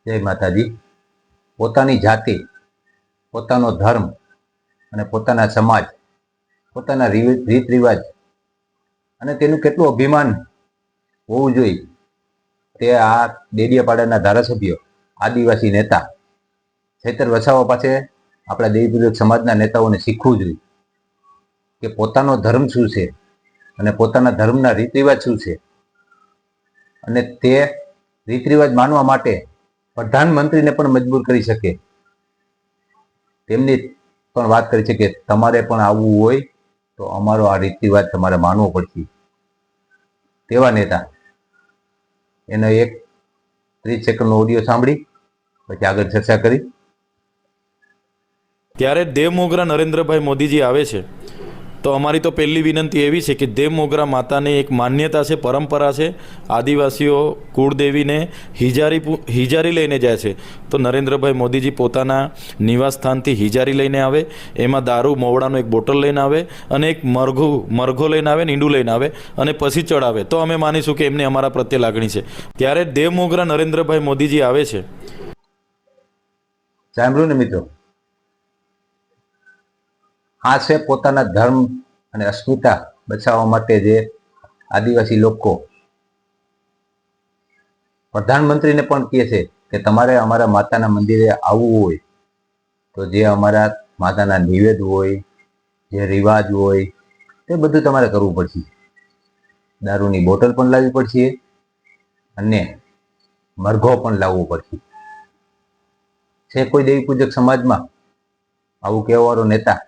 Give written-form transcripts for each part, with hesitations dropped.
જય માતાજી. પોતાની જાતિ, પોતાનો ધર્મ અને પોતાના સમાજ, પોતાના રીત રિવાજ અને તેનું કેટલું અભિમાન હોવું જોઈએ તે આ ડેડિયાપાડાના ધારાસભ્ય, આદિવાસી નેતા ચૈતર વસાવા પાસે આપણા દેવીપૂજક સમાજના નેતાઓને શીખવું જોઈએ કે પોતાનો ધર્મ શું છે અને પોતાના ધર્મના રીત રિવાજ શું છે, અને તે રીત રિવાજ માનવા માટે પ્રધાનમંત્રીને પણ મજબૂર કરી શકે. તેમની પણ વાત કરી છે કે તમારે પણ આવવું હોય તો અમારો આ રીત રિવાજ તમારે માનવો પડશે. તેવા નેતા એનો એક 30 સેકન્ડનો ઓડિયો સાંભળી પછી આગળ ચર્ચા કરી. ત્યારે દેવ મોગરા નરેન્દ્રભાઈ મોદીજી આવે છે તો અમારી તો પહેલી વિનંતી એવી છે કે દેવ મોગરા માતાની એક માન્યતા છે, પરંપરા છે. આદિવાસીઓ કુળદેવીને હિજારી લઈને જાય છે, તો નરેન્દ્રભાઈ મોદીજી પોતાના નિવાસ સ્થાનથી હિજારી લઈને આવે, એમાં દારૂ મોવડાનો એક બોટલ લઈને આવે અને એક મરઘો લઈને આવે, નીંડું લઈને આવે અને પછી ચડાવે, તો અમે માનીશું કે એમને અમારા પ્રત્યે લાગણી છે. ત્યારે દેવ મોગરા નરેન્દ્રભાઈ મોદીજી આવે છે. સાંભળ્યું ને મિત્રો, આ છે પોતાના ધર્મ અને અસ્મિતા બચાવવા માટે જે આદિવાસી લોકો પ્રધાનમંત્રીને પણ કહે છે કે તમારે અમારા માતાના મંદિરે આવવું હોય તો જે અમારા માતાના નિવેદ હોય, જે રિવાજ હોય તે બધું તમારે કરવું પડશે. દારૂની બોટલ પણ લાવવી પડશે અને મરઘો પણ લાવવો પડશે. છે કોઈ દેવી પૂજક સમાજમાં આવું કહેવાવાળો નેતા?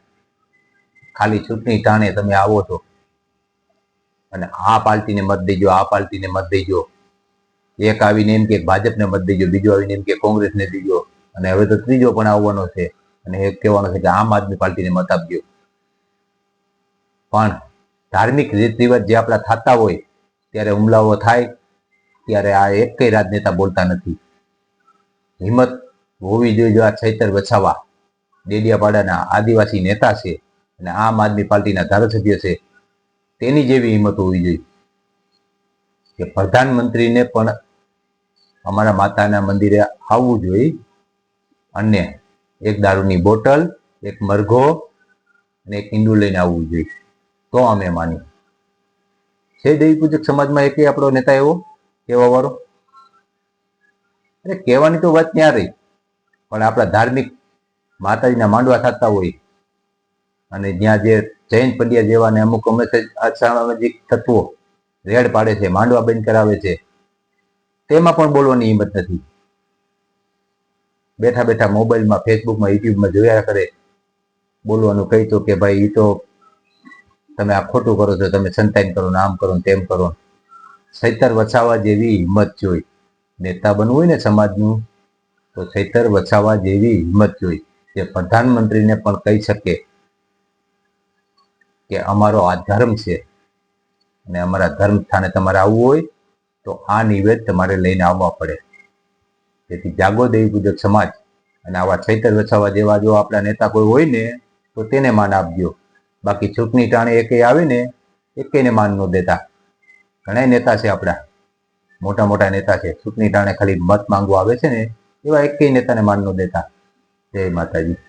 ખાલી ચૂંટણી ટાણે તમે આવો છો અને આ પાર્ટીને મત દેજો, આ પાર્ટીને મત દેજો. એક આવીને એમ કે ભાજપને મત દેજો, બીજો આવીને એમ કે કોંગ્રેસને દેજો, અને હવે તો ત્રીજો પણ આવવાનો છે અને એક કહેવાનો છે કે આમ આદમી પાર્ટીને મત આપજો. પણ ધાર્મિક રીત રિવાજ જે આપણા થતા હોય ત્યારે હુમલાઓ થાય ત્યારે આ એક કઈ રાજનેતા બોલતા નથી. હિંમત હોવી જોઈએ. આ ચૈતર વસાવા ડેડિયાપાડાના આદિવાસી નેતા છે અને આમ આદમી પાર્ટીના ધારાસભ્ય છે, તેની જેવી હિંમત હોવી જોઈએ કે પ્રધાનમંત્રીને પણ અમારા માતાના મંદિરે આવવું જોઈએ અને એક દારૂની બોટલ, એક મરઘો અને એક ઈંડું લઈને આવવું જોઈએ, તો અમે માની. છે દેવી પૂજક સમાજમાં એક આપણો નેતા એવો કહેવા વાળો? અરે કહેવાની તો વાત ત્યાં રહી, પણ આપણા ધાર્મિક માતાજીના માંડવા થતા હોય અને જ્યાં જે જૈન પંડ્યા જેવા ને અમુક અસામાજિક તત્વો રેડ પાડે છે, માંડવા બંધ કરાવે છે, તેમાં પણ બોલવાની હિંમત નથી. બેઠા બેઠા મોબાઈલમાં, ફેસબુકમાં, યુટ્યુબમાં જોયા કરે. બોલવાનું કહી તો કે ભાઈ એ તો તમે આ ખોટું કરો છો, તમે સંતાન કરો ને આમ કરો ને તેમ કરો. ચૈતર વસાવા જેવી હિંમત જોઈ. નેતા બનવું હોય ને સમાજનું તો ચૈતર વસાવા જેવી હિંમત જોઈ જે પ્રધાનમંત્રીને પણ કહી શકે કે અમારો આ ધર્મ છે અને અમારા ધર્મ સ્થાને તમારે આવવું હોય તો આ નિવેદ તમારે લઈને આવવા પડે. તેથી જાગો દેવી પૂજક સમાજ, અને આવા ચૈતર વસાવા જેવા જો આપણા નેતા કોઈ હોય ને તો તેને માન આપજો. બાકી ચૂંટણી ટાણે એકે આવે ને એકેને માન ન દેતા. ઘણા નેતા છે આપણા, મોટા મોટા નેતા છે, ચૂંટણી ટાણે ખાલી મત માંગવા આવે છે ને એવા એકેય નેતાને માન ન દેતા. જય માતાજી.